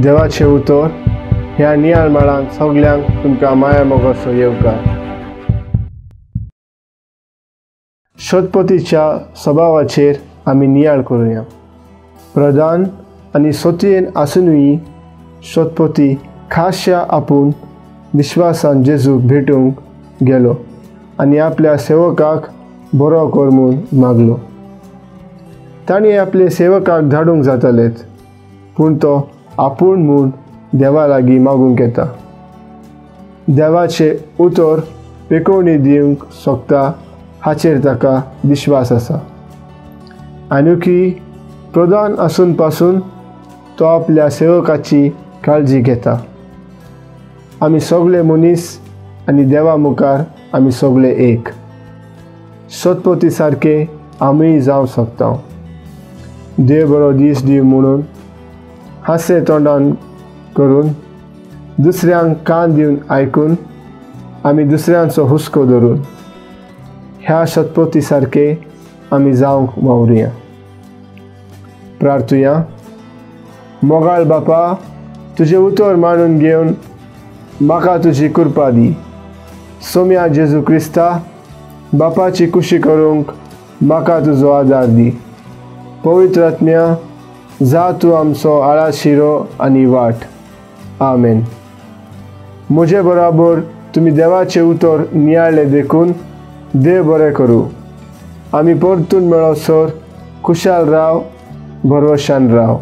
देवाचे उतर ह्या नियाळ माळान सगल्यांक तुमकां माया मोगाचो येवकार। शतपतीच्या स्वभावाचेर आमी नियाळ करुया। प्रधान आनी सोतयेन आसुनूय शतपती खाशा आपूण विश्वासान जेजूक भेटूंक गेलो आनी आपल्या सेवकाक बरो कर म्हूण मागलो। ताणें आपले सेवकाक धाडूंक जातालेच, पूण तो आपूण म्हूण देवा लागीं मागूंक येता। देवाचे उतर पेकोवणी दिवंक शकता हाचेर ताका विश्वास आसा। आनुकी प्रधान आसून पासून तो आपल्या सेवकाची काळजी घेता। आमी सगळे मनीस आनी देवा मुखार आमी सगळे एक। शतपती सारके आमीय जावं शकता। देव बरो दीस दिव म्हणून हास्य तोंडान करून दुसऱ्यांक कान दिवन आयकून आमी दुसऱ्यांचो हुस्को धरून ह्या शतपती सारके आमी जावंक वावरुया। प्रार्थुया। मोगाळ बापा, तुजें उतर मांडून घेवन म्हाका तुजी कृपा दी। सोम्या जेजू क्रिस्ता, बापाची खुशी करूंक म्हाका तुजो आदार दी। पवित्र आत्म्या, जा तूं आमचो आळाशिरो आनी वाट। आमेन। म्हजे बराबर तुमी देवाचे उतर नियाळ्ळे देखून देव बरें करूं। आमी परतून मेळोसर खुशाल राव, भरवशान राव।